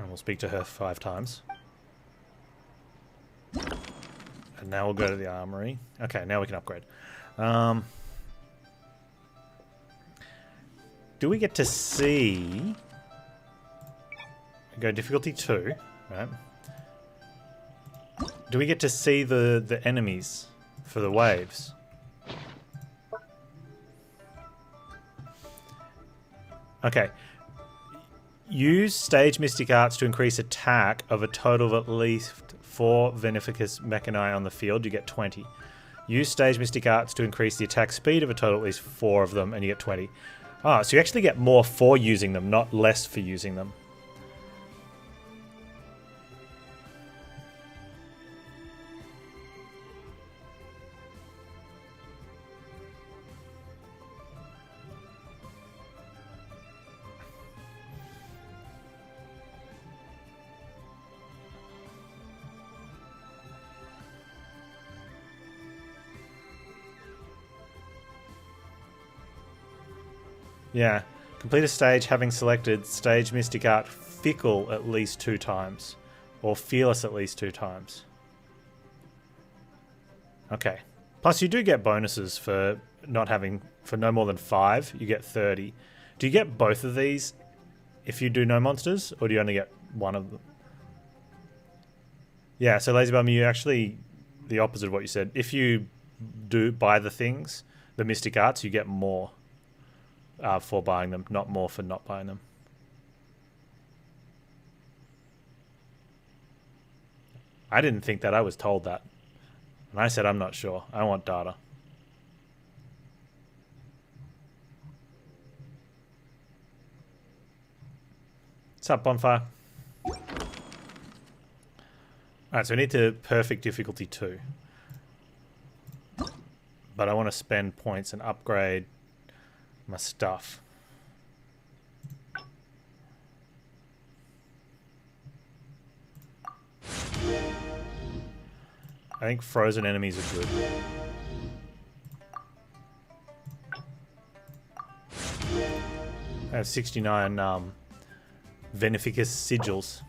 And we'll speak to her 5 times. And now we'll go to the armory. Okay, now we can upgrade. Do we get to see... Go difficulty 2, right? Do we get to see the enemies for the waves? Okay. Use Stage Mystic Arts to increase attack of a total of at least 4 Mechanicus Mechani on the field. You get 20. Use Stage Mystic Arts to increase the attack speed of a total of at least 4 of them, and you get 20. Ah, so you actually get more for using them, not less for using them. Yeah. Complete a stage having selected Stage Mystic Art Fickle at least 2 times. Or Fearless at least 2 times. Okay. Plus you do get bonuses for not having... For no more than 5, you get 30. Do you get both of these if you do no monsters? Or do you only get one of them? Yeah, so Lazy Bum, you actually... The opposite of what you said. If you do buy the things, the Mystic Arts, you get more. For buying them, not more for not buying them. I didn't think that. I was told that. And I said I'm not sure. I want data. What's up, Bonfire? Alright, so we need to perfect difficulty 2. But I want to spend points and upgrade my stuff. I think frozen enemies are good. I have 69 Mechanicus sigils.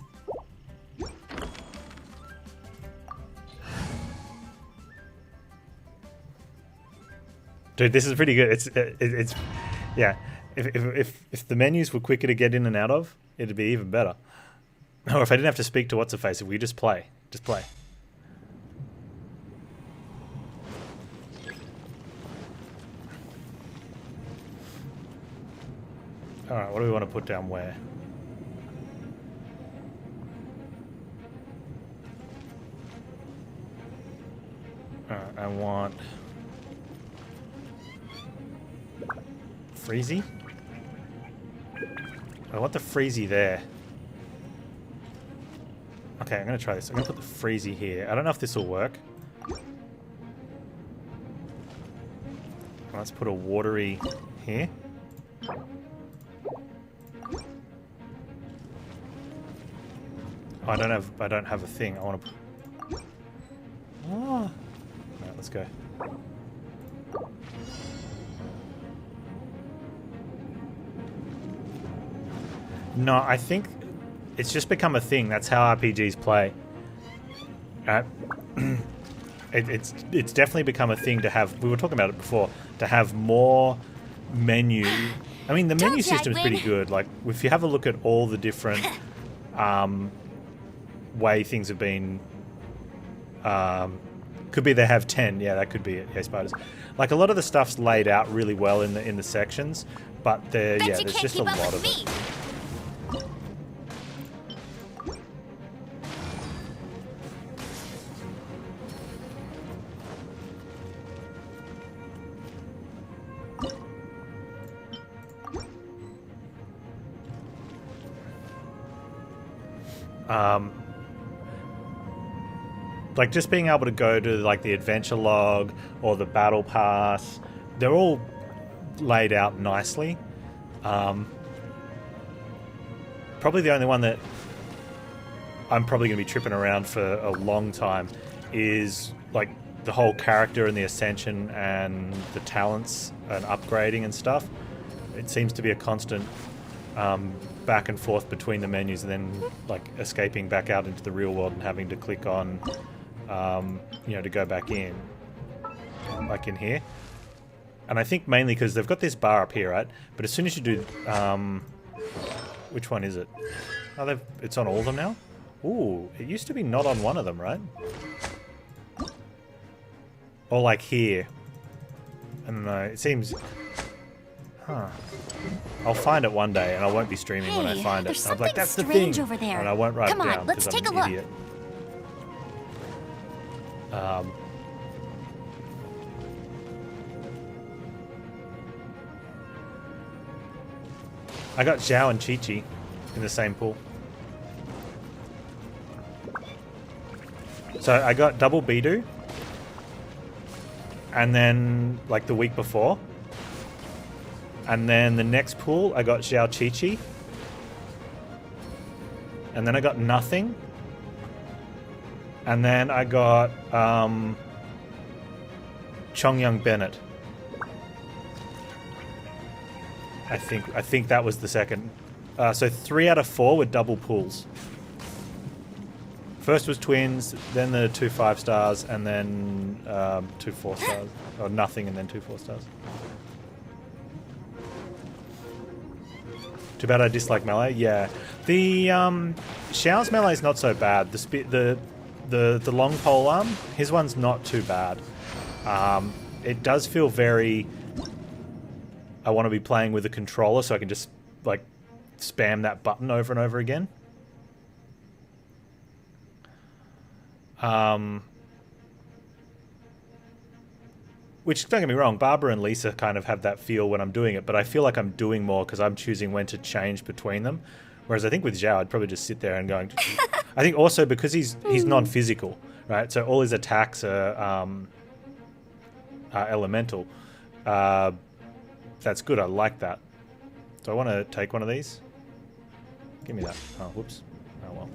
Dude, this is pretty good. It's yeah. If the menus were quicker to get in and out of, it'd be even better. Or if I didn't have to speak to what's her face, if we just play, All right, what do we want to put down where? All right, I want Freezy? I want the Freezy there. Okay, I'm going to try this. I'm going to put the Freezy here. I don't know if this will work. Let's put a watery here. Oh, I don't have a thing. I want to... Oh. Alright, let's go. No, I think it's just become a thing. That's how RPGs play. It's definitely become a thing to have. We were talking about it before. To have more menu. I mean, the menu system is pretty good. Like, if you have a look at all the different way things have been. Could be they have 10. Yeah, that could be it. Yeah, spiders. Like, a lot of the stuff's laid out really well in the sections, but there's just a lot of it. Like just being able to go to like the adventure log or the battle pass, they're all laid out nicely. Probably the only one that I'm probably going to be tripping around for a long time is like the whole character and the ascension and the talents and upgrading and stuff. It seems to be a constant back and forth between the menus and then like escaping back out into the real world and having to click on, you know, to go back in, like in here. And I think mainly because they've got this bar up here, right? But as soon as you do, which one is it? Oh, it's on all of them now? Ooh, it used to be not on one of them, right? Or like here. I don't know, it seems... Huh. I'll find it one day, and I won't be streaming when I find it. I'm like, that's the thing! Over there. And I won't write it down let's because take I'm a an look. idiot. I got Zhao and Chi-Chi in the same pool. So I got double Bidu. And then, like the week before. And then the next pool, I got Zhao Chi-Chi. And then I got nothing. And then I got Chongyang Bennett. I think that was the second. So 3 out of 4 were double pools. First was twins, then the 2 5-stars, and then 2 4-stars. Or nothing, and then 2 4-stars. Too bad I dislike melee. Yeah, the Xiao's melee is not so bad. The long pole arm, his one's not too bad. It does feel very. I want to be playing with a controller, so I can just like spam that button over and over again. Which, don't get me wrong, Barbara and Lisa kind of have that feel when I'm doing it, but I feel like I'm doing more because I'm choosing when to change between them. Whereas I think with Zhao, I'd probably just sit there and going... I think also because he's non-physical, right? So all his attacks are elemental. That's good, I like that. Do I want to take one of these? Give me that. Oh, whoops. Oh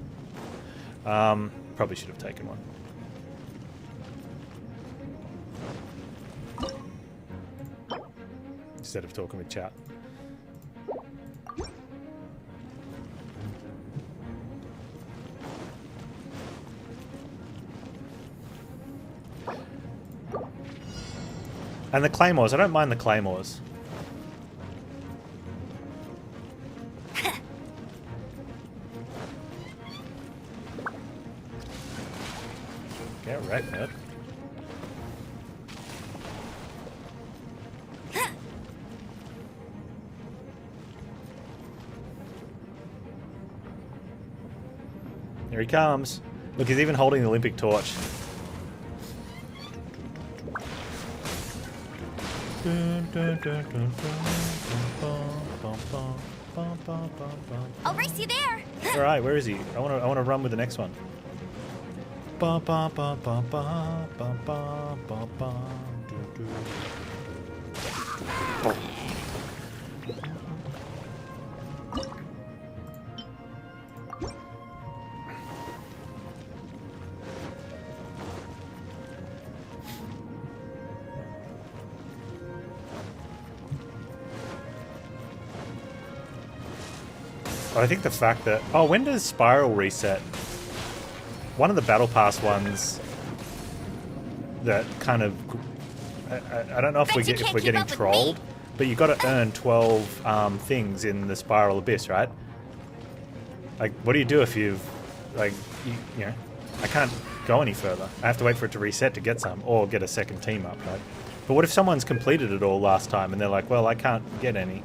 well. Probably should have taken one. Instead of talking with chat. And the claymores, I don't mind the claymores. Get wrecked, nerd. Here he comes. Look, he's even holding the Olympic torch. I'll race you there. All right, where is he? I want to run with the next one. I think the fact that... Oh, when does Spiral reset? One of the Battle Pass ones that kind of... I don't know if we're getting trolled, but you got to earn 12 things in the Spiral Abyss, right? Like, what do you do if you've... Like, you know, I can't go any further. I have to wait for it to reset to get some, or get a second team up, right? But what if someone's completed it all last time and they're like, well, I can't get any?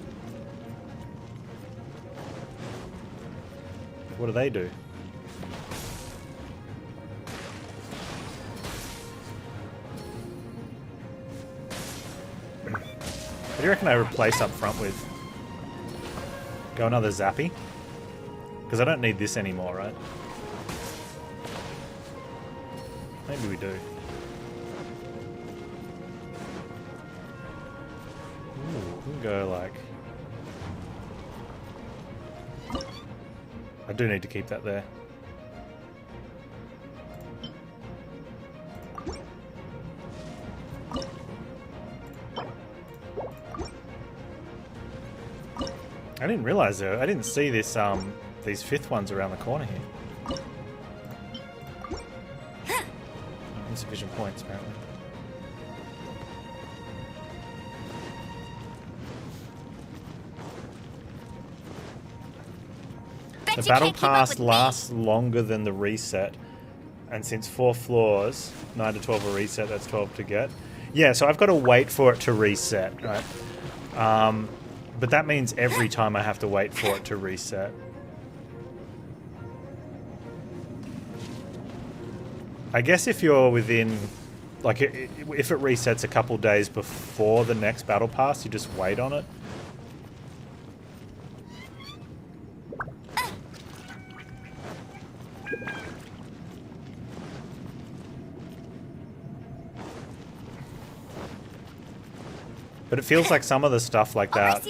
What do they do? What do you reckon I replace up front with? Go another Zappy? Because I don't need this anymore, right? Maybe we do. Ooh, we can go like... I do need to keep that there. I didn't realize though. I didn't see this. These fifth ones around the corner here. Insufficient points, apparently. The battle pass lasts longer than the reset, and since 4 floors, 9 to 12 a reset, that's 12 to get. Yeah, so I've got to wait for it to reset, right? But that means every time I have to wait for it to reset. I guess if you're within, like, if it resets a couple days before the next battle pass, you just wait on it. But it feels like some of the stuff like that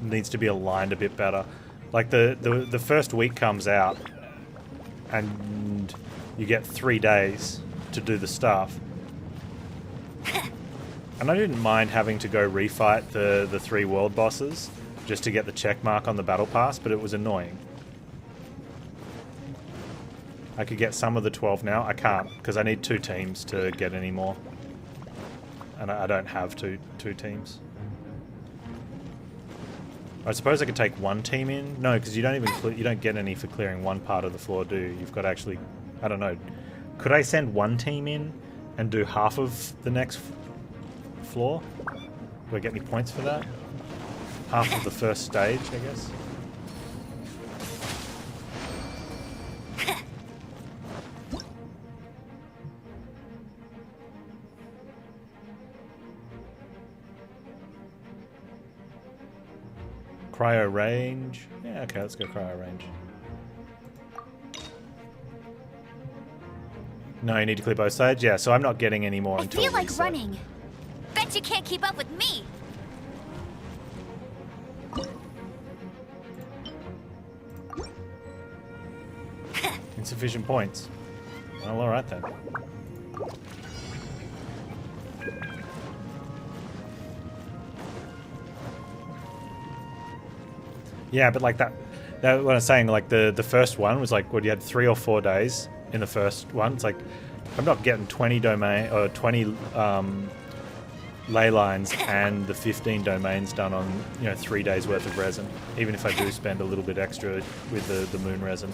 needs to be aligned a bit better. Like the first week comes out and you get 3 days to do the stuff. And I didn't mind having to go refight the 3 world bosses just to get the check mark on the battle pass, but it was annoying. I could get some of the 12 now. I can't, because I need 2 teams to get any more. And I don't have two teams. I suppose I could take 1 team in. No, because you don't get any for clearing 1 part of the floor, do you? You've got to actually, I don't know. Could I send 1 team in and do half of the next floor? Do I get any points for that? Half of the first stage, I guess. Cryo range. Yeah, okay, let's go cryo range. No, you need to clear both sides? Yeah, so I'm not getting any more until I feel like reset. running. Bet you can't keep up with me. Insufficient points. Well, alright then. Yeah, but like that what I'm saying, like the first one was like, what, you had 3 or 4 days in the first one. It's like, I'm not getting 20 domain or 20 ley lines and the 15 domains done on, 3 days worth of resin, even if I do spend a little bit extra with the moon resin.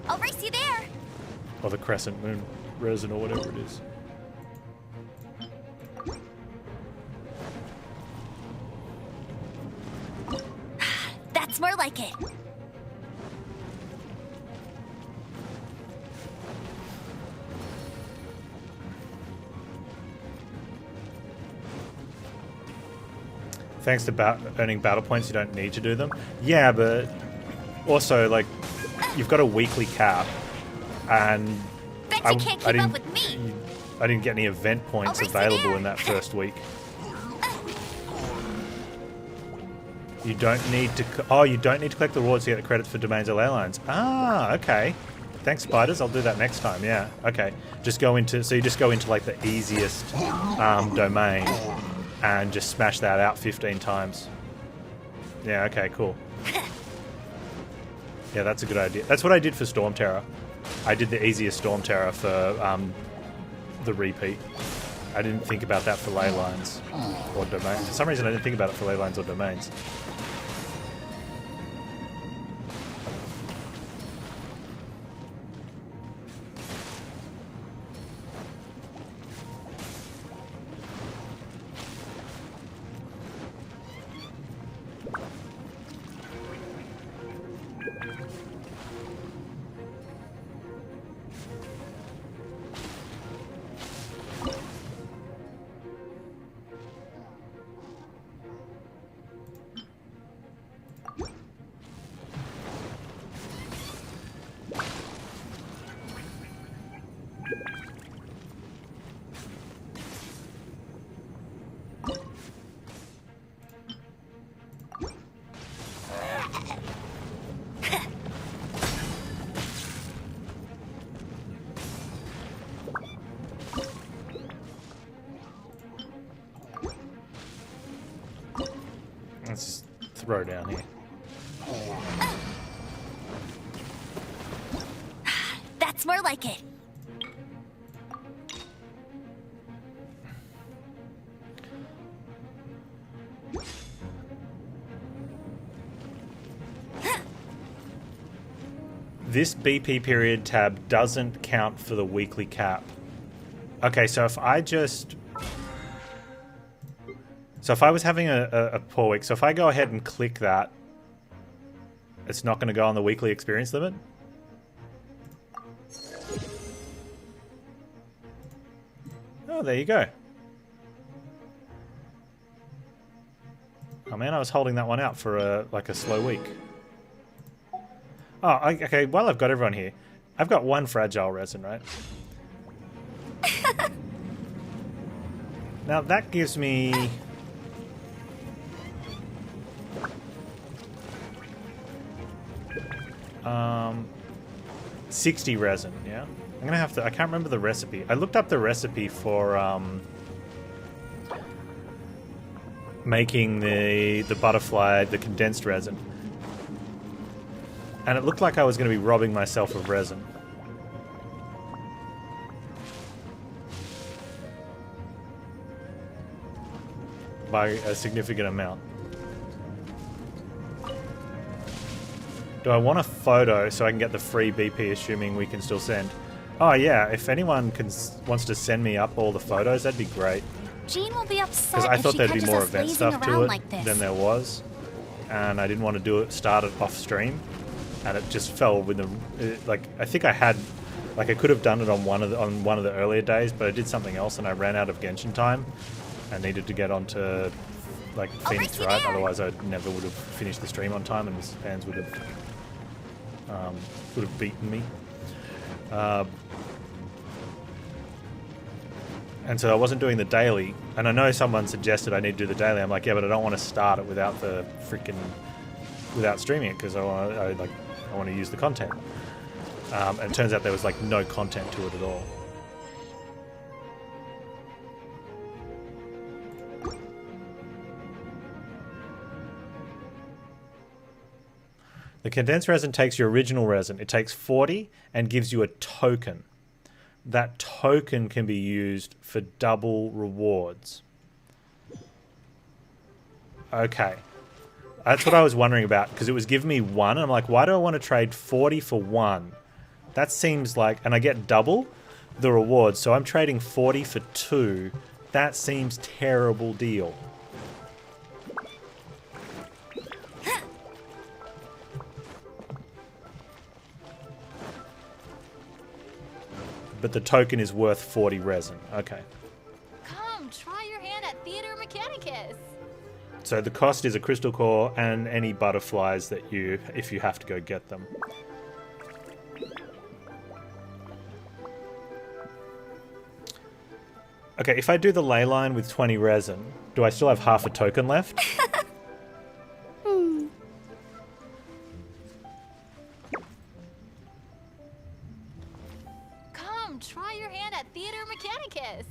I'll race you there. Or the crescent moon resin or whatever it is. That's more like it. Thanks to earning battle points, you don't need to do them. Yeah, but also, like, you've got a weekly cap, and Bet you can't keep up with me. I didn't get any event points available in that first week. You don't need to. Oh, you don't need to collect the rewards to get the credits for domains or ley lines. Ah, okay. Thanks, spiders. I'll do that next time. Yeah. Okay. Just go into. So you just go into like the easiest domain and just smash that out 15 times. Yeah. Okay. Cool. Yeah, that's a good idea. That's what I did for Storm Terror. I did the easiest Storm Terror for the repeat. I didn't think about that for ley lines or domains. For some reason, I didn't think about it for ley lines or domains. throw down here. That's more like it. This BP period tab doesn't count for the weekly cap. Okay, so if I just... So if I was having a poor week, so if I go ahead and click that, it's not going to go on the weekly experience limit? Oh, there you go. Oh man, I was holding that one out for a slow week. Oh, okay, while I've got everyone here, I've got one fragile resin, right? Now that gives me... 60 resin, yeah? I'm gonna have to... I can't remember the recipe. I looked up the recipe for making the butterfly, the condensed resin. And it looked like I was going to be robbing myself of resin. By a significant amount. Do I want a photo so I can get the free BP, assuming we can still send? Oh yeah, if anyone wants to send me up all the photos, that'd be great. Jean will be upset because I thought there'd be more us event lazing stuff to around it like this. than there was, and I didn't want to start it off stream, and it just fell with the like. I think I had, like, I could have done it on one of the earlier days, but I did something else and I ran out of Genshin time. I needed to get onto like Phoenix Wright, otherwise I never would have finished the stream on time, and his fans would have beaten me. And so I wasn't doing the daily, and I know someone suggested I need to do the daily. I'm like, yeah, but I don't want to start it without streaming it, because I want to use the content. And it turns out there was like no content to it at all. The condensed resin takes your original resin. It takes 40 and gives you a token. That token can be used for double rewards. Okay. That's what I was wondering about, because it was giving me 1. And I'm like, why do I want to trade 40 for 1? That seems like... And I get double the rewards, so I'm trading 40 for 2. That seems terrible deal. But the token is worth 40 resin. Okay. Come, try your hand at Theater Mechanicus. So the cost is a crystal core and any butterflies that if you have to go get them. Okay, if I do the ley line with 20 resin, do I still have half a token left? Try your hand at Theater Mechanicus.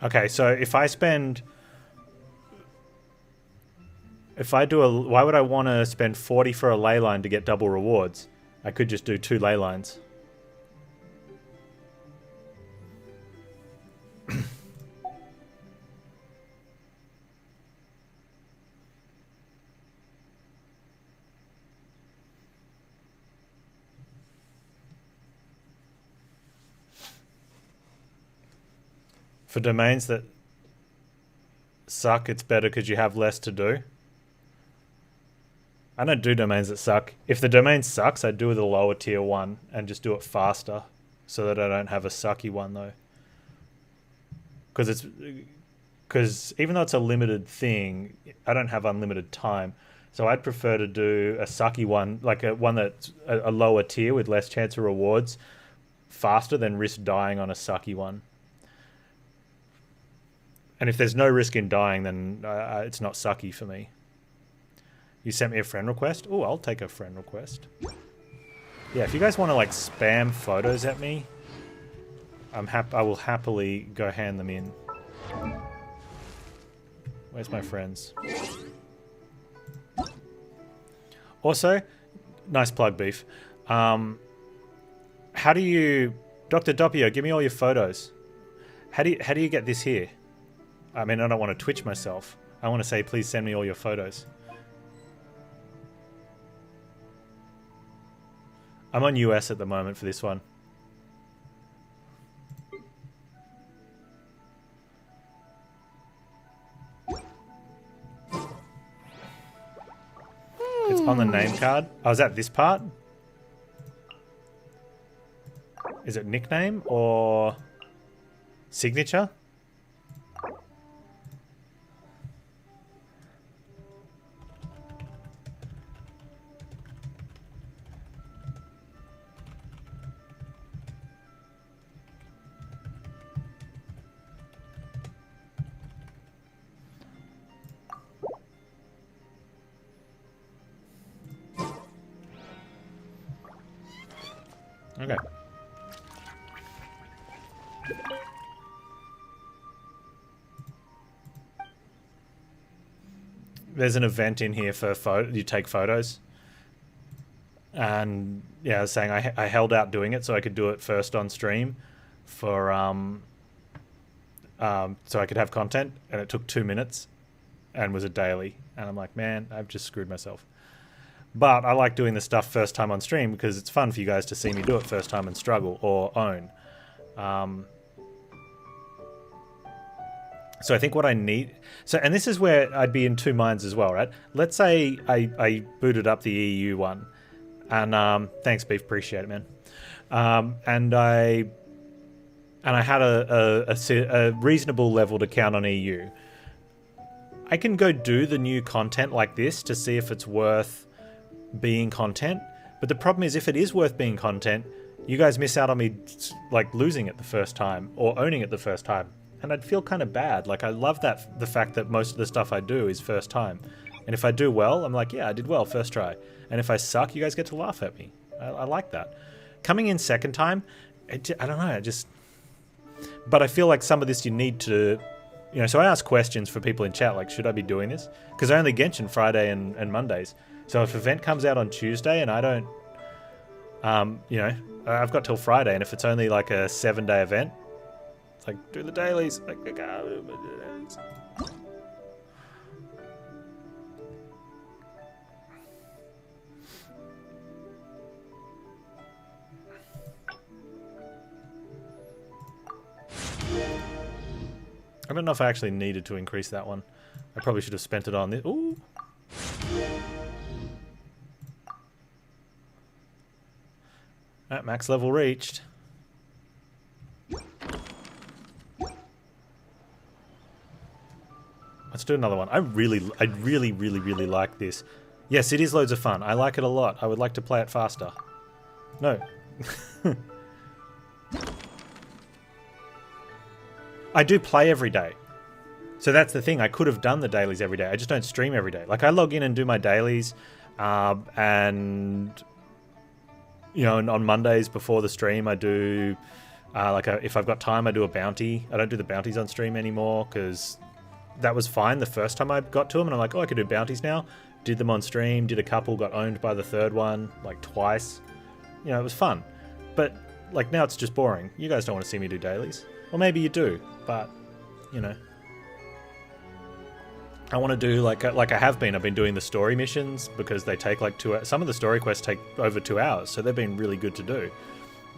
Okay, so if I do why would I want to spend 40 for a ley line to get double rewards? I could just do 2 ley lines. For domains that suck, it's better because you have less to do. I don't do domains that suck. If the domain sucks, I do the lower tier one and just do it faster so that I don't have a sucky one, though. Because even though it's a limited thing, I don't have unlimited time. So I'd prefer to do a sucky one, like one that's a lower tier with less chance of rewards, faster than risk dying on a sucky one. And if there's no risk in dying, then it's not sucky for me. You sent me a friend request? Oh, I'll take a friend request. Yeah, if you guys want to like spam photos at me, I will happily go hand them in. Where's my friends? Also, nice plug, Beef. How do you... Dr. Doppio, give me all your photos. How do you get this here? I mean, I don't want to twitch myself. I want to say, please send me all your photos. I'm on US at the moment for this one. It's on the name card. Oh, is that this part? Is it nickname or signature? Okay. There's an event in here for you take photos. And yeah, I was saying I held out doing it so I could do it first on stream for so I could have content, and it took 2 minutes and was a daily. And I'm like, man, I've just screwed myself. But I like doing the stuff first time on stream because it's fun for you guys to see me do it first time and struggle or own. So I think what I need... So, and this is where I'd be in two minds as well, right? Let's say I booted up the EU one. And thanks, Beef. Appreciate it, man. And I had a reasonable level to count on EU. I can go do the new content like this to see if it's worth being content. But the problem is, if it is worth being content, you guys miss out on me like losing it the first time or owning it the first time. And I'd feel kind of bad. Like, I love the fact that most of the stuff I do is first time. And if I do well, I'm like, yeah, I did well first try. And if I suck, you guys get to laugh at me. I like that. Coming in second time, I don't know, But I feel like some of this you need to... You know, so I ask questions for people in chat, like, should I be doing this? Because I only Genshin Friday and Mondays. So if event comes out on Tuesday and I don't... you know, I've got till Friday, and if it's only like a 7-day event, it's like, do the dailies. Like, I can't do the dailies. I don't know if I actually needed to increase that one. I probably should have spent it on this. Ooh. At max level reached. Let's do another one. I really like this. Yes, it is loads of fun. I like it a lot. I would like to play it faster. No. I do play every day. So that's the thing. I could have done the dailies every day. I just don't stream every day. Like, I log in and do my dailies, and you know, on Mondays before the stream, I do if I've got time, I do a bounty. I don't do the bounties on stream anymore because that was fine the first time I got to them, and I'm like, oh, I could do bounties now. Did them on stream. Did a couple. Got owned by the third one like twice. You know, it was fun. But like now, it's just boring. You guys don't want to see me do dailies. Or maybe you do, but, you know. I want to do, like I have been. I've been doing the story missions because they take like 2 hours. Some of the story quests take over 2 hours, so they've been really good to do.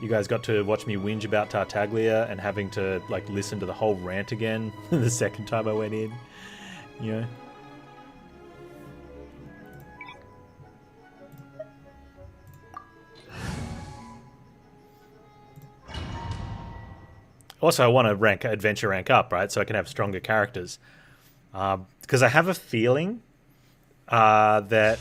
You guys got to watch me whinge about Tartaglia and having to, like, listen to the whole rant again the second time I went in, you know. Also, I want to adventure rank up, right? So I can have stronger characters. Because I have a feeling that...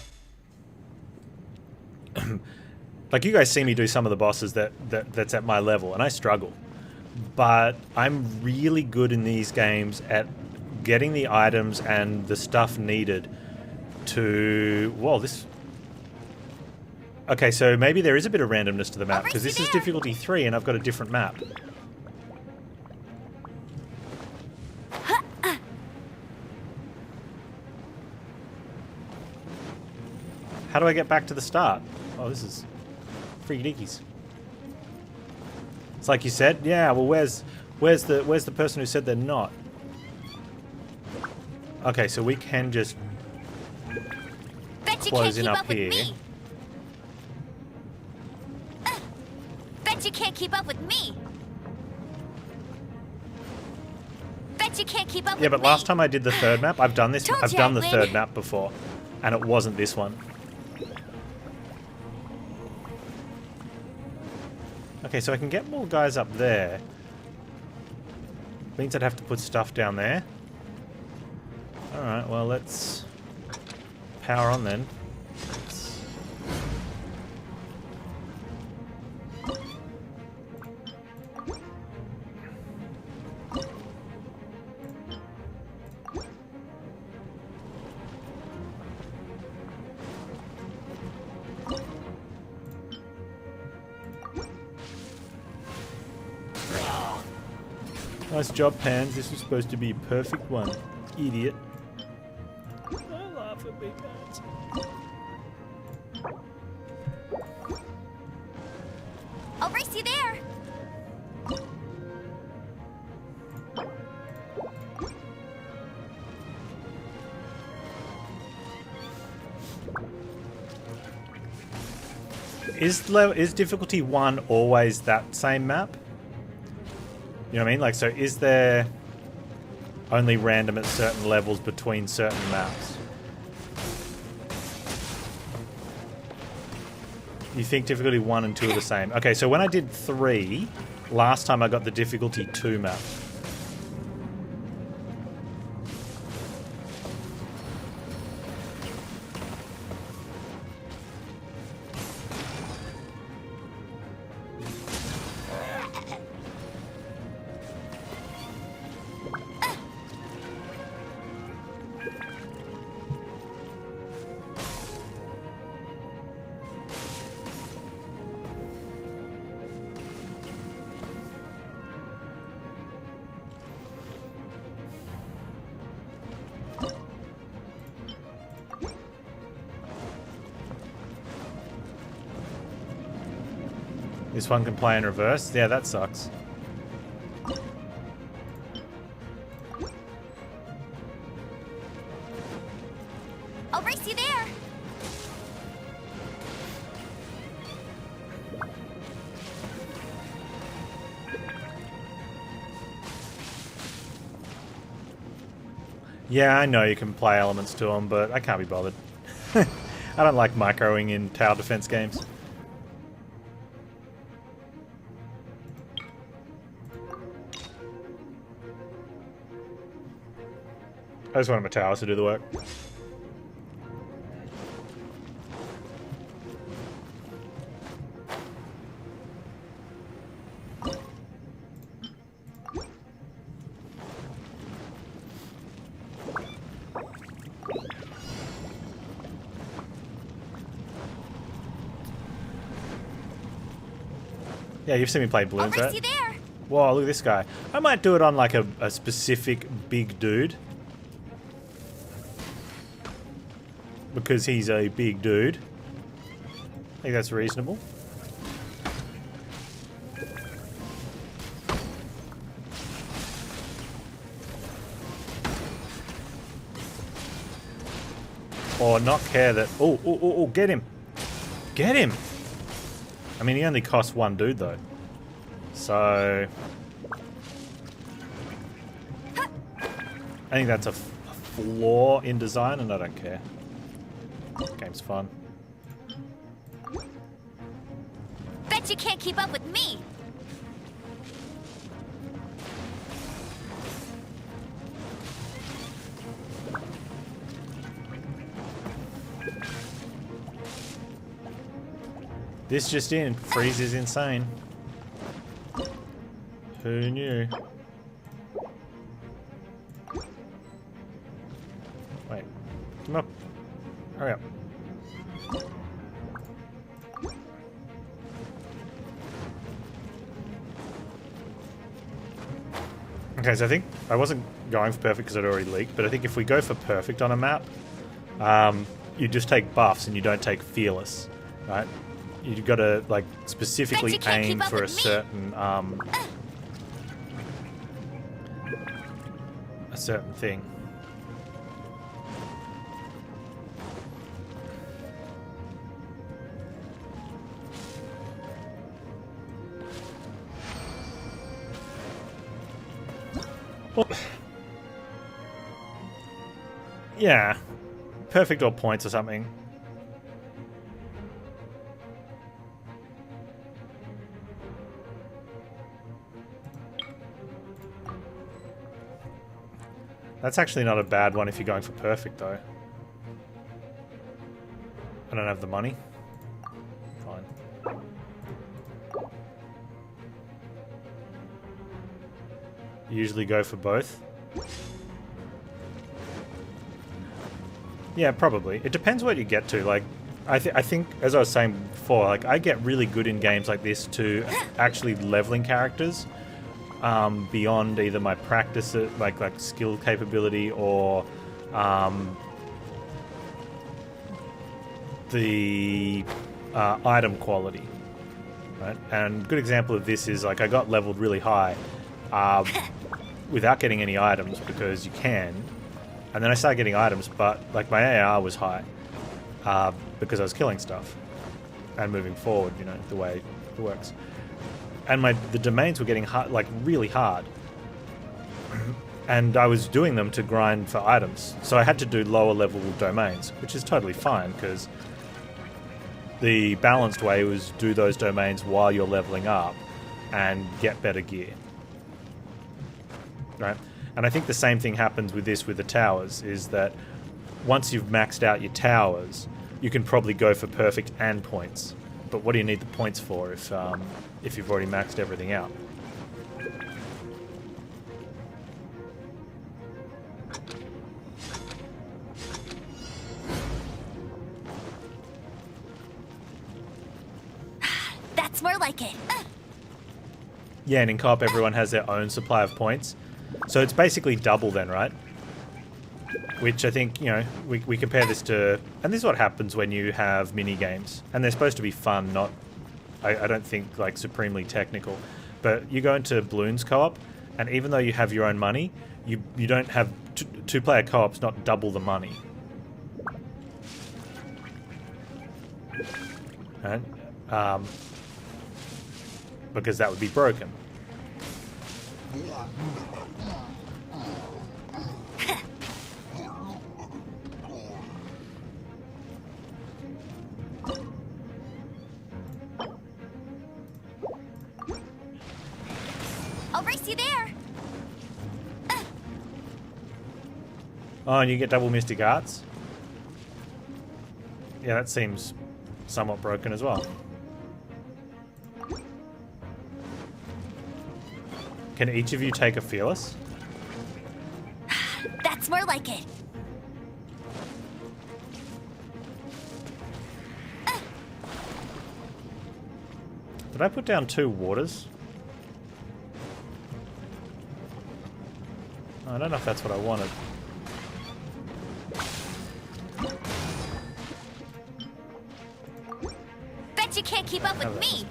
like, you guys see me do some of the bosses that's at my level, and I struggle. But I'm really good in these games at getting the items and the stuff needed to... Whoa, this... Okay, so maybe there is a bit of randomness to the map, because this is difficulty 3 and I've got a different map. How do I get back to the start? Oh, this is freaky dickies. It's like you said, yeah, well where's the person who said they're not? Okay, so we can just close in up here. Bet you can't keep up with me. Bet you can't keep up with me. Yeah, but last time I did the third map, I've done this. I've done the Win. third map before, and it wasn't this one. Okay, so I can get more guys up there. Means I'd have to put stuff down there. Alright, well, let's power on then. Nice job, Panz. This was supposed to be a perfect one. Idiot. I laugh at me, Panz. I'll race you there. Is difficulty 1 always that same map? You know what I mean? Like, so is there only random at certain levels between certain maps? You think difficulty 1 and 2 are the same? Okay, so when I did 3, last time I got the difficulty 2 map. This one can play in reverse? Yeah, that sucks. I'll race you there. Yeah, I know you can play elements to them, but I can't be bothered. I don't like microing in tower defense games. I just wanted my towers to do the work. Yeah, you've seen me play balloons, I'll right? race you there. Whoa, look at this guy. I might do it on like a specific big dude. Because he's a big dude. I think that's reasonable. Or not care that... Oh, get him! Get him! I mean, he only costs one dude, though. So... I think that's a flaw in design, and I don't care. Game's fun. Bet you can't keep up with me. This just in. Freeze is insane. Who knew? Wait. Come up. Hurry up. Okay, so I think I wasn't going for perfect because I'd already leaked, but I think if we go for perfect on a map, you just take buffs and you don't take fearless, right? You've got to like specifically aim for a certain thing. Well, yeah, perfect or points or something. That's actually not a bad one if you're going for perfect, though. I don't have the money. Fine. Usually go for both. Yeah, probably. It depends what you get to. Like, I think, as I was saying before, like I get really good in games like this to actually leveling characters beyond either my practice, like skill capability, or the item quality. Right? And a good example of this is like I got leveled really high without getting any items because you can. And then I started getting items, but like my AR was high because I was killing stuff and moving forward, you know, the way it works. And the domains were getting hard, like really hard, and I was doing them to grind for items. So I had to do lower level domains, which is totally fine because the balanced way was do those domains while you're leveling up and get better gear, right? And I think the same thing happens with this with the towers, is that once you've maxed out your towers, you can probably go for perfect and points. But what do you need the points for if you've already maxed everything out? That's more like it. Yeah, and in co-op everyone has their own supply of points. So it's basically double then, right? Which I think, you know, we compare this to... And this is what happens when you have mini-games. And they're supposed to be fun, not... I don't think, like, supremely technical. But you go into Bloons co-op, and even though you have your own money, you don't have... Two-player co-op's not double the money. Right? Because that would be broken. I'll race you there. Oh, and you get double Mystic Arts? Yeah, that seems somewhat broken as well. Can each of you take a Fearless? That's more like it. Did I put down 2 waters? I don't know if that's what I wanted. Bet you can't keep up with me.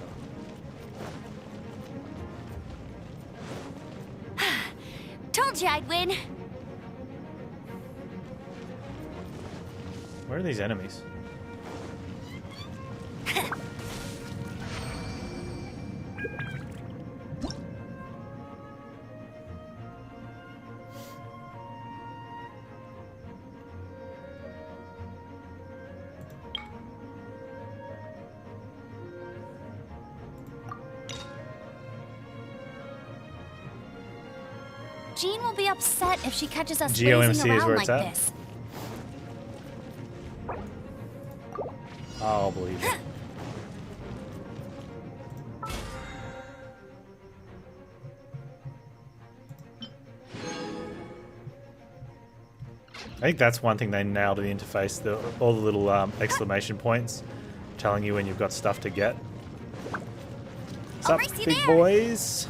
Told you I'd win. Where are these enemies? Jean will be upset if she catches us GOMC lazing is around where like it's at. this. I'll believe it. think that's one thing they nailed in the interface. All the little exclamation points telling you when you've got stuff to get. What's up, big boys?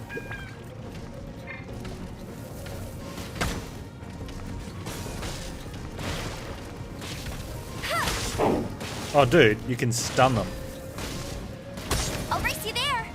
Oh, dude, you can stun them. I'll race you there.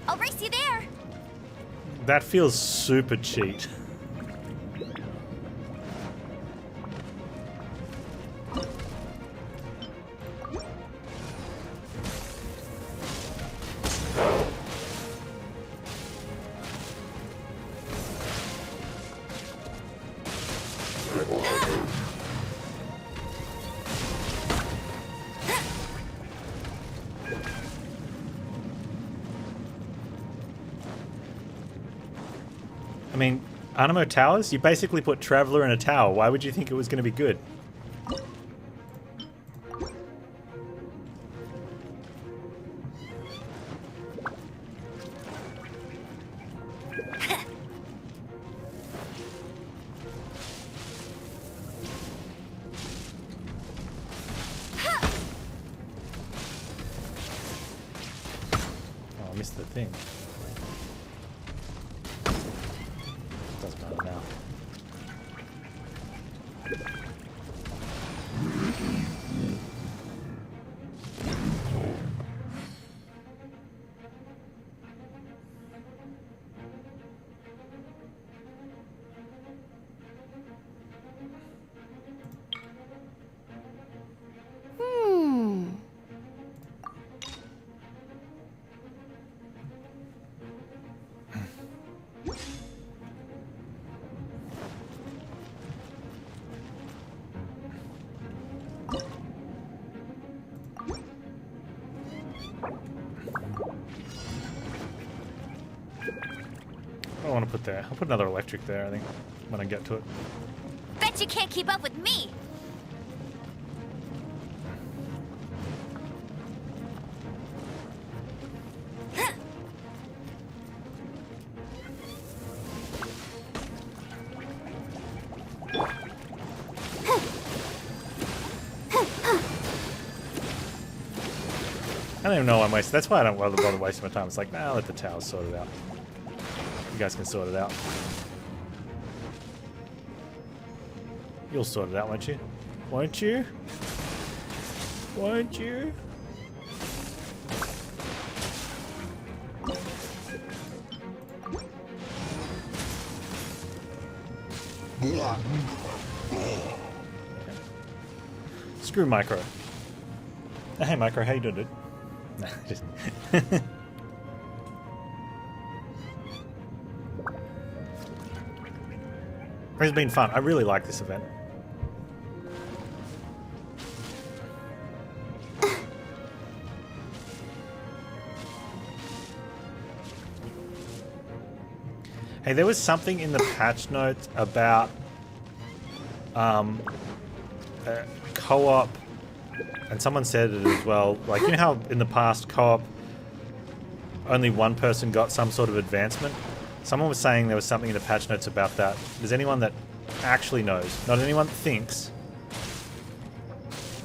I'll race you there. That feels super cheat. I mean, Animo Towers, you basically put Traveler in a tower. Why would you think it was going to be good? Oh, I missed the thing. Doesn't matter now. I don't want to put there. I'll put another electric there, I think, when I get to it. Bet you can't keep up with me. I don't even know why I'm wasting. That's why I don't bother wasting my time. It's like, nah, let the towers sort it out. You guys can sort it out. You'll sort it out, won't you? Won't you? Won't you? Screw Micro. Oh, hey Micro, how you doing, dude? Nah, just It's been fun. I really like this event. Hey, there was something in the patch notes about co-op, and someone said it as well. Like, you know how in the past co-op only one person got some sort of advancement? Someone was saying there was something in the patch notes about that. Does anyone that actually knows, not anyone that thinks,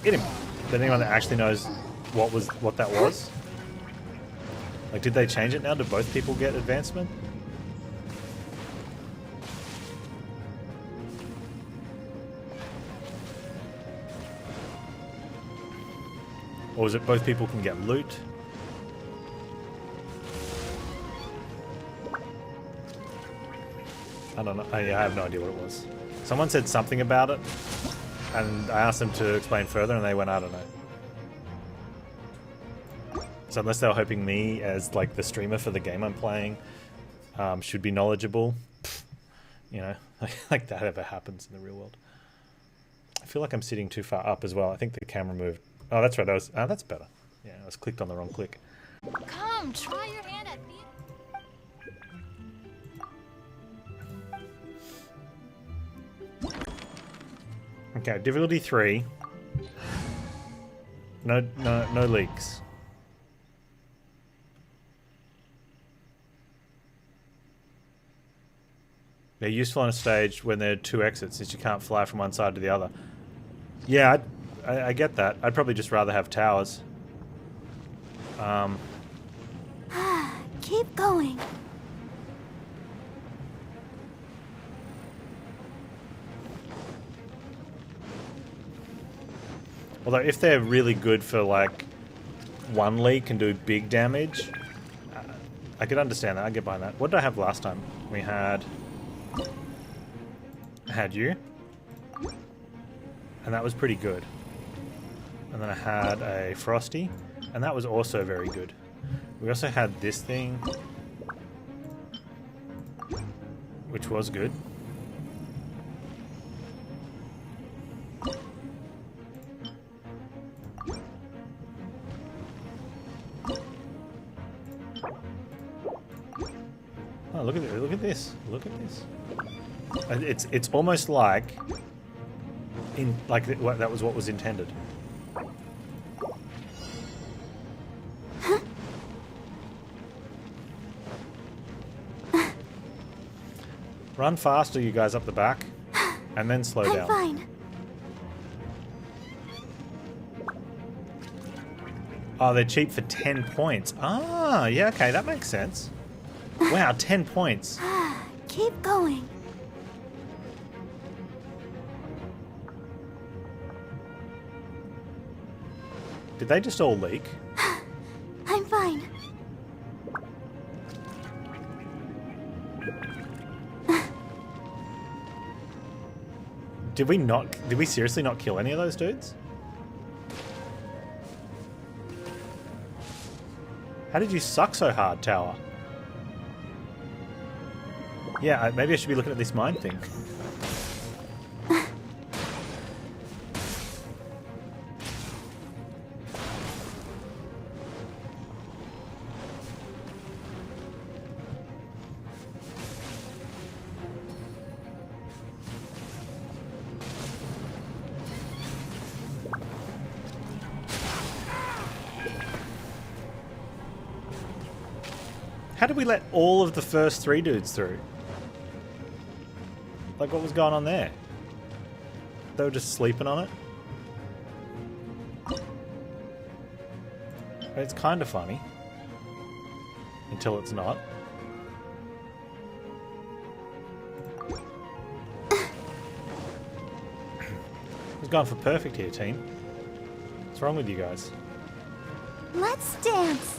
get him, but anyone that actually knows what that was? Like, did they change it now? Do both people get advancement? Or is it both people can get loot? I don't know. Yeah, I have no idea what it was. Someone said something about it, and I asked them to explain further, and they went, I don't know. So unless they were hoping me, as like the streamer for the game I'm playing, should be knowledgeable, you know, like that ever happens in the real world. I feel like I'm sitting too far up as well. I think the camera moved. Oh, that's right. That's better. Yeah, I was clicked on the wrong click. Come, try your hand at Okay, difficulty 3. No leaks. They're useful on a stage when there are 2 exits, since you can't fly from one side to the other. Yeah, I get that. I'd probably just rather have towers. Keep going. Although if they're really good for like 1 leak and do big damage, I could understand that. I get behind that. What did I have last time? We had you, and that was pretty good. And then I had a Frosty, and that was also very good. We also had this thing, which was good. Oh, look at this! Look at this! Look at this! It's almost like that was what was intended. Run faster, you guys up the back, and then slow down. I'm fine. Oh, they're cheap for 10 points. Ah, yeah, okay, that makes sense. Wow, 10 points. Keep going. Did they just all leak? I'm fine. Did we seriously not kill any of those dudes? How did you suck so hard, tower? Yeah, maybe I should be looking at this mine thing. How did we let all of the first 3 dudes through? Like, what was going on there? They were just sleeping on it? It's kind of funny. Until it's not. Who's going for perfect here, team? What's wrong with you guys? Let's dance.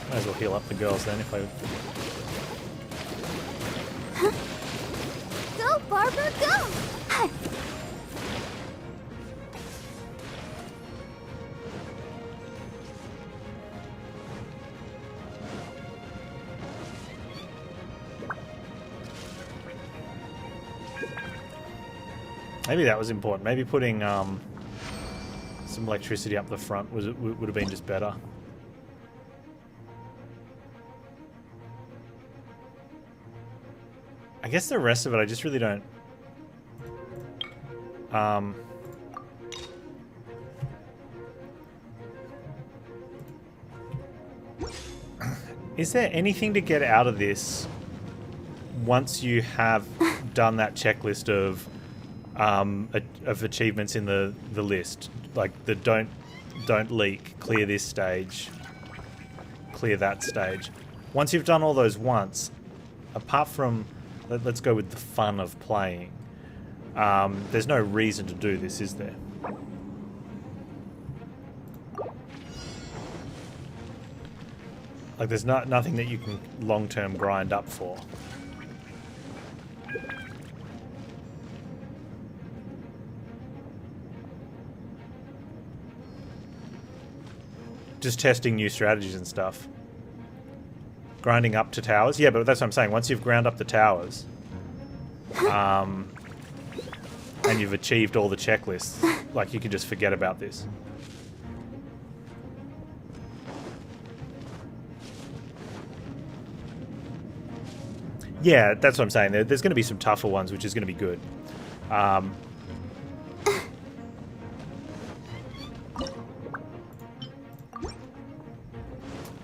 Might as well heal up the girls then if I... Go, Barbara, go! Maybe that was important. Maybe putting some electricity up the front would have been just better. I guess the rest of it, I just really don't... Is there anything to get out of this once you have done that checklist of achievements in the list? Like the don't leak, clear this stage, clear that stage. Once you've done all those once, apart from... Let's go with the fun of playing. There's no reason to do this, is there? Like, there's nothing that you can long-term grind up for. Just testing new strategies and stuff. Grinding up to towers? Yeah, but that's what I'm saying. Once you've ground up the towers, and you've achieved all the checklists, like, you can just forget about this. Yeah, that's what I'm saying. There's going to be some tougher ones, which is going to be good.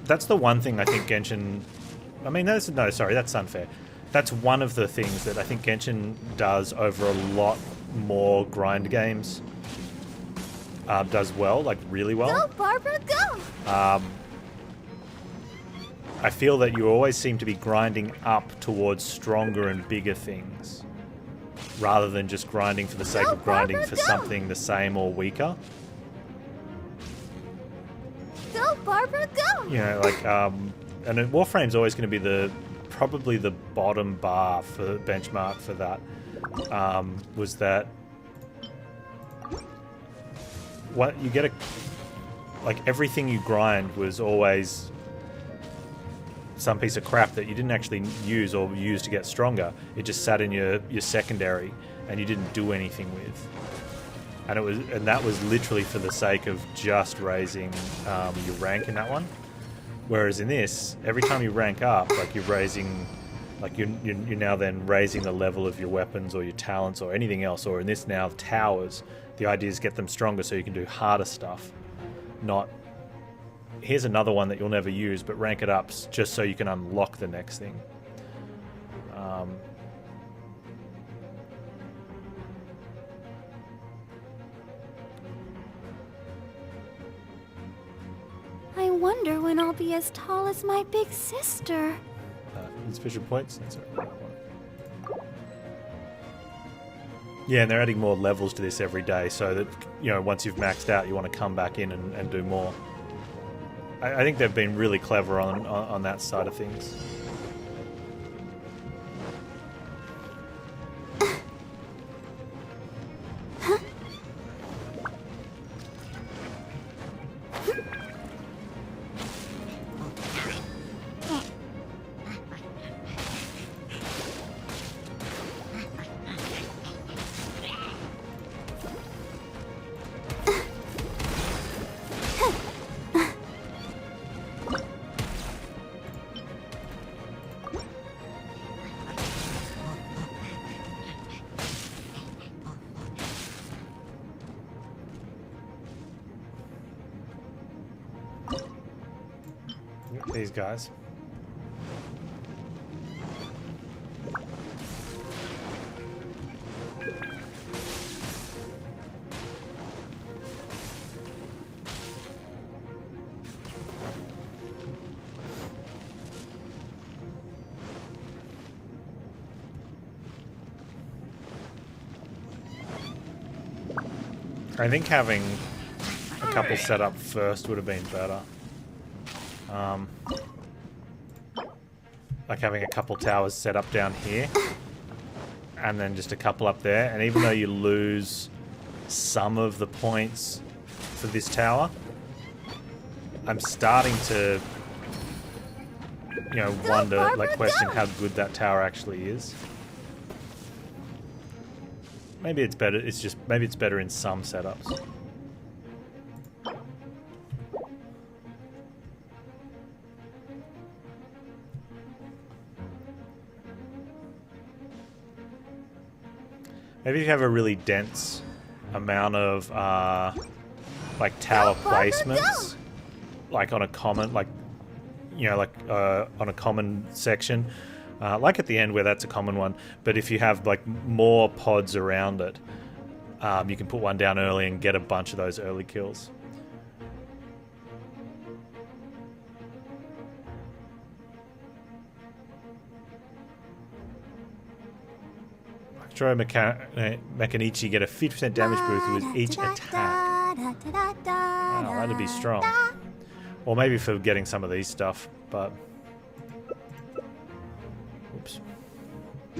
That's the one thing I think Genshin... I mean, that's unfair. That's one of the things that I think Genshin does over a lot more grind games. Does well, like really well. Go, Barbara, go! I feel that you always seem to be grinding up towards stronger and bigger things, rather than just grinding for the sake of grinding for something the same or weaker. Go, Barbara, go! You know, like, and Warframe's always going to be probably the bottom bar for benchmark for that. Was that what you get like everything you grind was always some piece of crap that you didn't actually use or use to get stronger. It just sat in your secondary and you didn't do anything with. And that was literally for the sake of just raising your rank in that one. Whereas in this, every time you rank up, like you're raising, like you're now then raising the level of your weapons or your talents or anything else. Or in this now, towers. The idea is get them stronger so you can do harder stuff. Not, here's another one that you'll never use, but rank it up just so you can unlock the next thing. I wonder when I'll be as tall as my big sister. Insufficient points? That's all right. Yeah, and they're adding more levels to this every day, so that, you know, once you've maxed out, you want to come back in and do more. I think they've been really clever on that side of things. These guys. I think having a couple set up first would have been better. Like having a couple towers set up down here and then just a couple up there, and even though you lose some of the points for this tower, I'm starting to, you know, wonder, like question how good that tower actually is. Maybe it's better, maybe it's better in some setups. Maybe if you have a really dense amount of like tower placements, like on a common, like, you know, like on a common section, like at the end where that's a common one. But if you have like more pods around it, you can put one down early and get a bunch of those early kills. Mechanicus get a 50% damage boost with each attack. Wow, that'd be strong. Or maybe for getting some of these stuff, but... Oops. I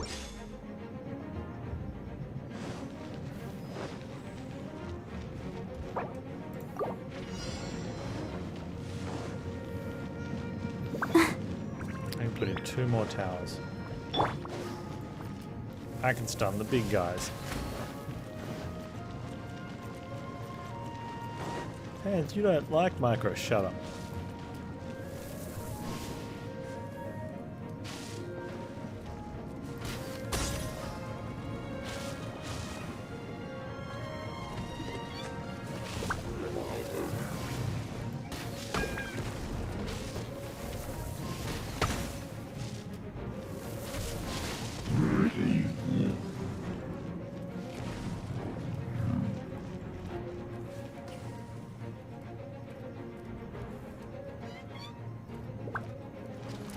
can put in 2 more towers. I can stun the big guys. Panz, you don't like micro, shut up.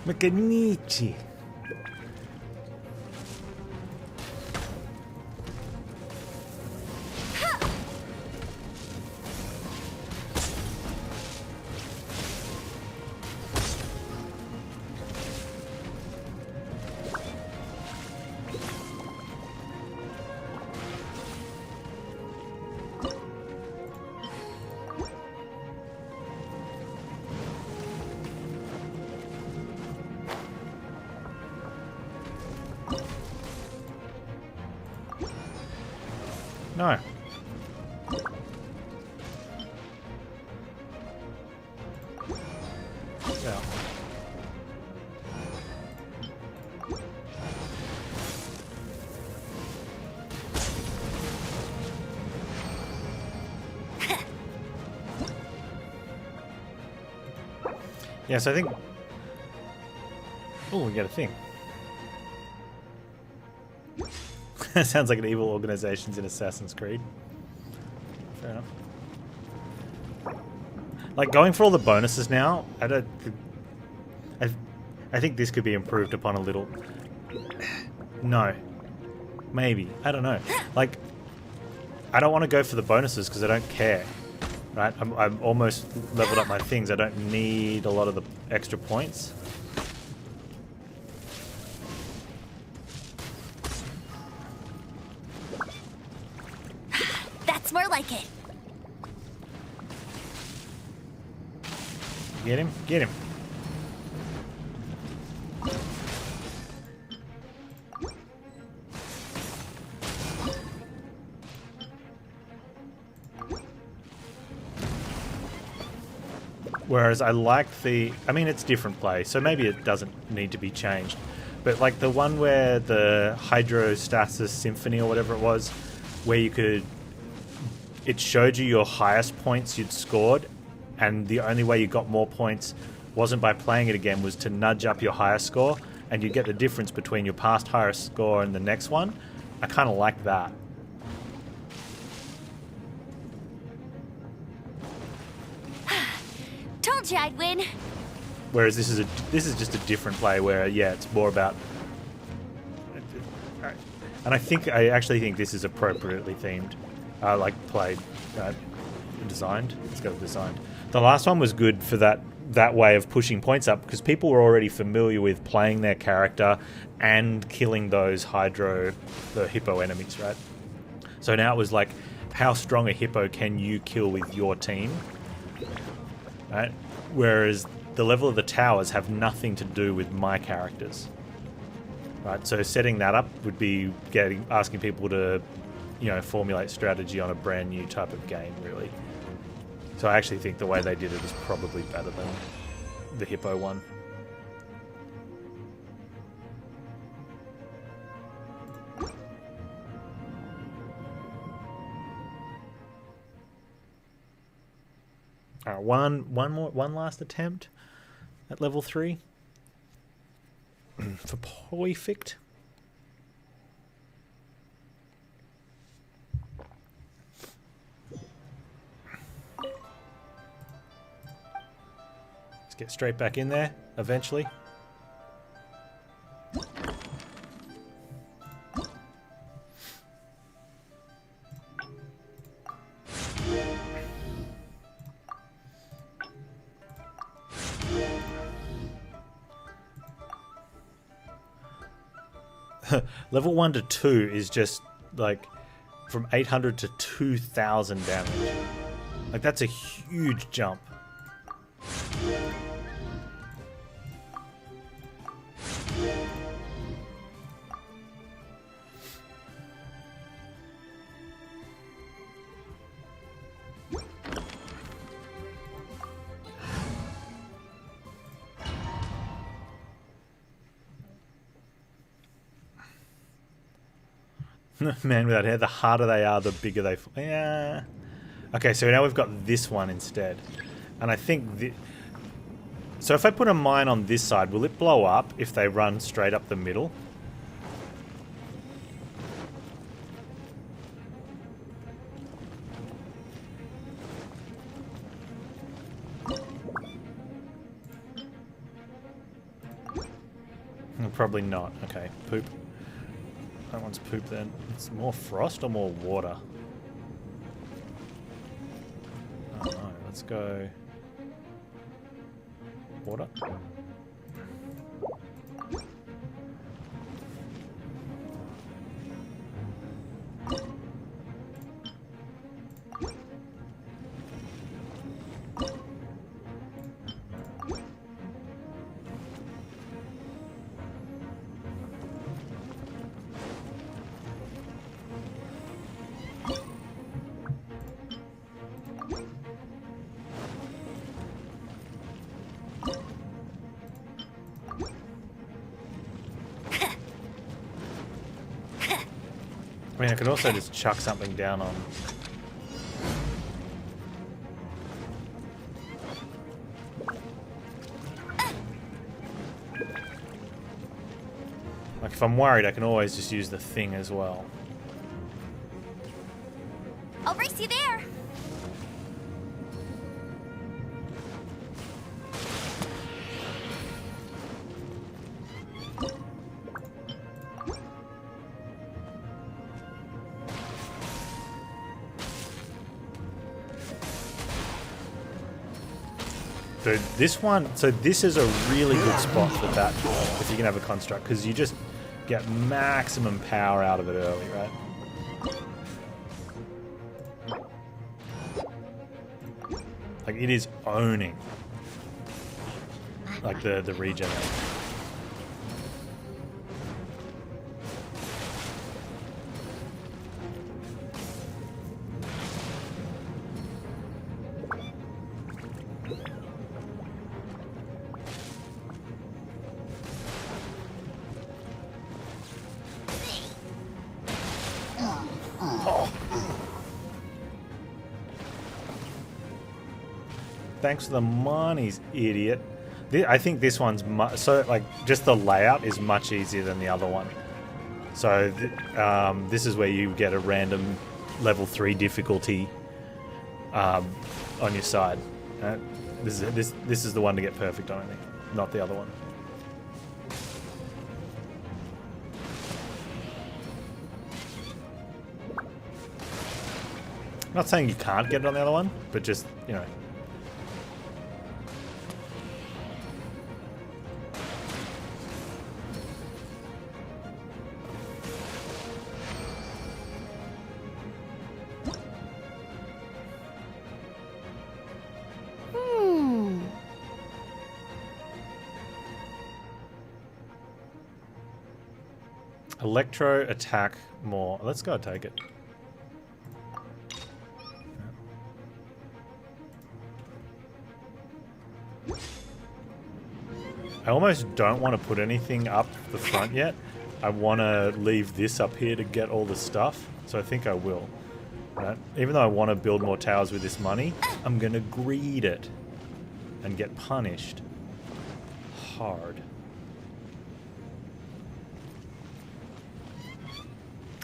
Mechanici. No. Yeah. Yes, I think. Oh, we got a thing. That sounds like an evil organizations in Assassin's Creed. Fair enough. Like, going for all the bonuses now, I think this could be improved upon a little. No. Maybe. I don't know. Like, I don't want to go for the bonuses because I don't care. Right? I'm almost leveled up my things. I don't need a lot of the extra points. That's more like it. Get him? Get him. Whereas I like the... I mean, it's different play, so maybe it doesn't need to be changed. But like the one where the Hydrostasis Symphony or whatever it was, where you could... It showed you your highest points you'd scored, and the only way you got more points wasn't by playing it again, was to nudge up your highest score, and you get the difference between your past highest score and the next one. I kind of like that. Told you I'd win. Whereas this is just a different play where, yeah, it's more about... And I actually think this is appropriately themed. Like, played, designed. Let's go with designed. The last one was good for that way of pushing points up, because people were already familiar with playing their character and killing those the hippo enemies, right? So now it was like, how strong a hippo can you kill with your team? Right? Whereas the level of the towers have nothing to do with my characters. Right? So setting that up would be asking people to, formulate strategy on a brand new type of game, really. So I actually think the way they did it is probably better than the hippo one. One last attempt at level 3 for perfect. Let's get straight back in there eventually. Level 1 to 2 is just like from 800 to 2000 damage. Like, that's a huge jump. Man without hair, the harder they are, the bigger they... Yeah. Okay, so now we've got this one instead. And I think... So if I put a mine on this side, will it blow up if they run straight up the middle? Probably not. Okay, poop. That one's poop then. It's more frost or more water? I don't know. Let's go... water? I mean, I could also just chuck something down on... Like, if I'm worried, I can always just use the thing as well. I'll race you there. So this one, so this is a really good spot for that if you can have a construct, because you just get maximum power out of it early, right? Like, it is owning like the regen. Thanks for the monies, idiot. I think this one's so, like, just the layout is much easier than the other one. So this is where you get a random level 3 difficulty on your side. This is the one to get perfect on, I think, not the other one. I'm not saying you can't get it on the other one, but just, you know. Electro attack more. Let's go take it. I almost don't want to put anything up the front yet. I want to leave this up here to get all the stuff. So I think I will. Right? Even though I want to build more towers with this money, I'm going to greed it and get punished hard.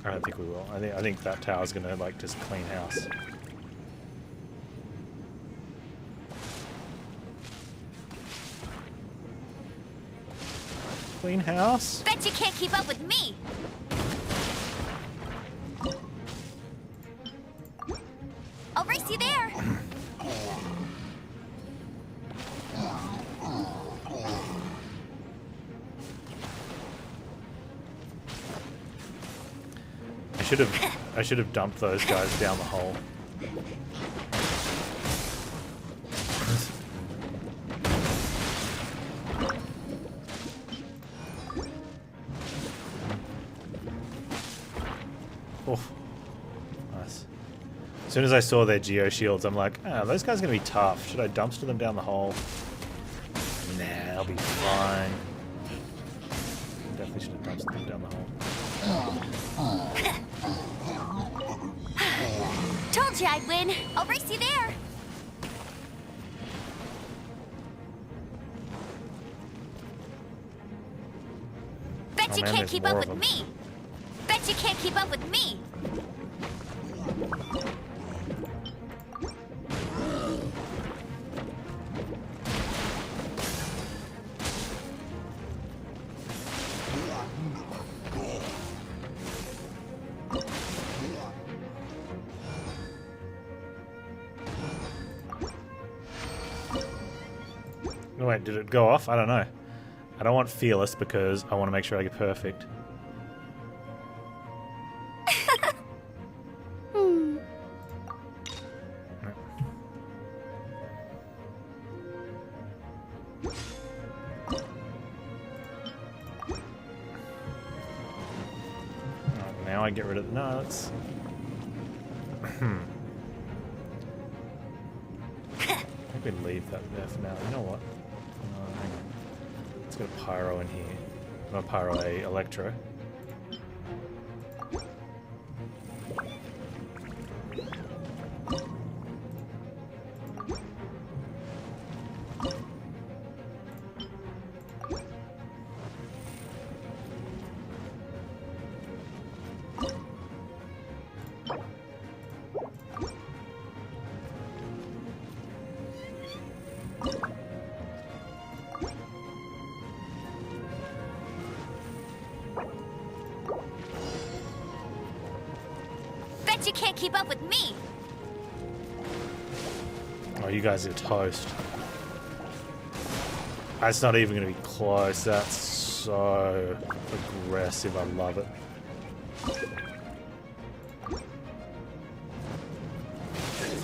I don't think we will. I think that tower's gonna, like, just clean house. Clean house? Bet you can't keep up with me. I'll race you there. I should have dumped those guys down the hole. Oh, nice. As soon as I saw their geo shields, I'm like, ah, those guys are gonna be tough. Should I dumpster them down the hole? Nah, I'll be fine. Definitely should have dumpstered them down the hole. Told you I'd win. I'll race you there. Bet you can't keep up with me. Bet you can't keep up with me. No, wait, did it go off? I don't know. I don't want fearless because I want to make sure I get perfect. Now I get rid of... No, that's... I think we leave that there for now. You know what? Hang on. Let's get a pyro in here. Not a pyro, a electro. You can't keep up with me. Oh, you guys are toast. That's not even going to be close. That's so aggressive. I love it.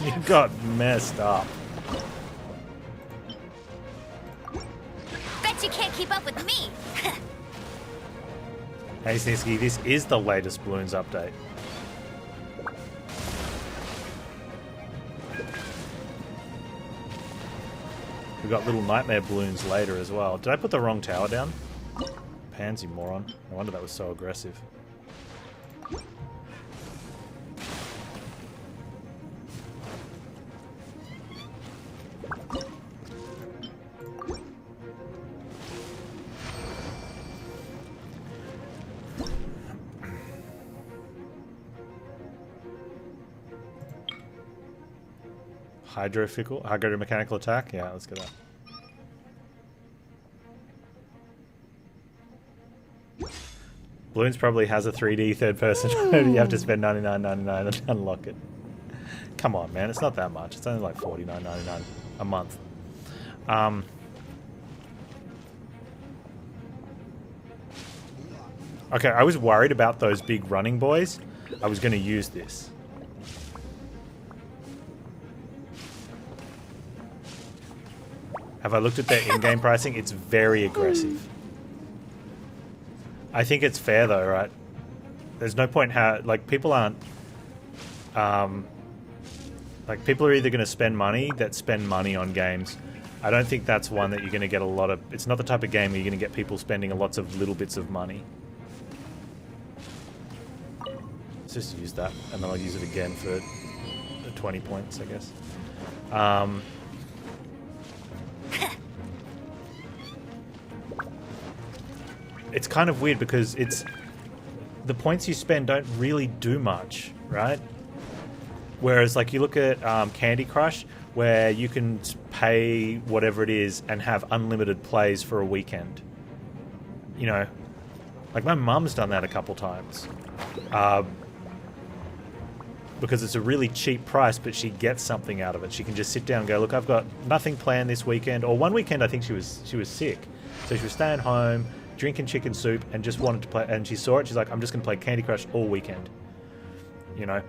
You got messed up. Bet you can't keep up with me. Hey Snisky, this is the latest Bloons update. We've got little nightmare balloons later as well. Did I put the wrong tower down? Panz, you moron. No wonder that was so aggressive. Hydro-mechanical attack? Yeah, let's get that. Bloons probably has a 3D third person mode. You have to spend $99.99 to unlock it. Come on, man. It's not that much. It's only like $49.99 a month. Okay, I was worried about those big running boys. I was going to use this. Have I looked at their in-game pricing? It's very aggressive. I think it's fair though, right? There's no point how, like, people aren't, like, people are either going to spend money on games. I don't think that's one that you're going to get a lot of, it's not the type of game where you're going to get people spending lots of little bits of money. Let's just use that, and then I'll use it again for 20 points, I guess. It's kind of weird because it's the points you spend don't really do much, right? Whereas, like, you look at Candy Crush, where you can pay whatever it is and have unlimited plays for a weekend. You know, like, my mum's done that a couple times. Because it's a really cheap price, but she gets something out of it. She can just sit down and go, look, I've got nothing planned this weekend. Or one weekend, I think she was sick. So she was staying home, drinking chicken soup, and just wanted to play, and she saw it, she's like, I'm just going to play Candy Crush all weekend. You know?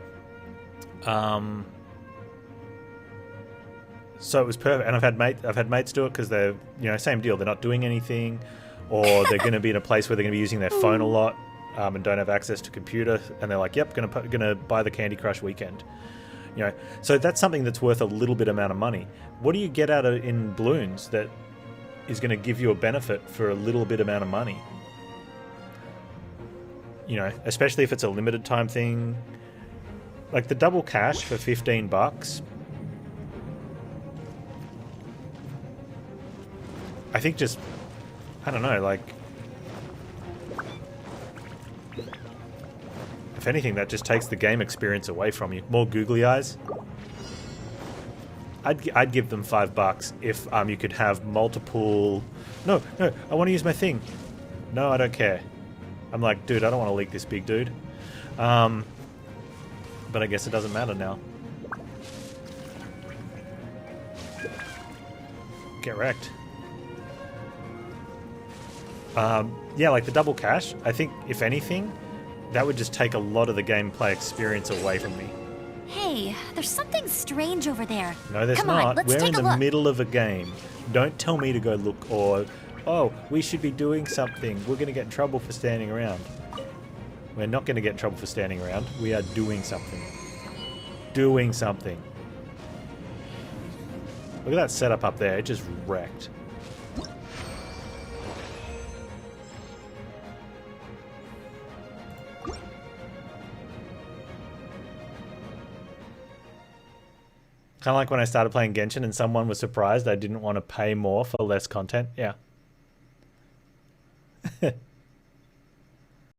So it was perfect, and I've had mates do it because they're, you know, same deal, they're not doing anything, or they're going to be in a place where they're going to be using their phone a lot, and don't have access to computer, and they're like, yep, gonna buy the Candy Crush weekend. You know, so that's something that's worth a little bit amount of money. What do you get out of in Bloons that is going to give you a benefit for a little bit amount of money? You know, especially if it's a limited time thing. Like the double cash for $15. I think just, I don't know, like, if anything, that just takes the game experience away from you. More googly eyes. I'd give them $5 if you could have multiple... No, I want to use my thing. No, I don't care. I'm like, dude, I don't want to leak this big dude. But I guess it doesn't matter now. Get wrecked. Yeah, like the double cache. I think, if anything, that would just take a lot of the gameplay experience away from me. Hey, there's something strange over there. No, there's Come not. on, let's We're in take a the look. middle of a game. Don't tell me to go look or, oh, we should be doing something. We're going to get in trouble for standing around. We're not going to get in trouble for standing around. We are doing something. Doing something. Look at that setup up there. It just wrecked. Kind of like when I started playing Genshin and someone was surprised I didn't want to pay more for less content. Yeah.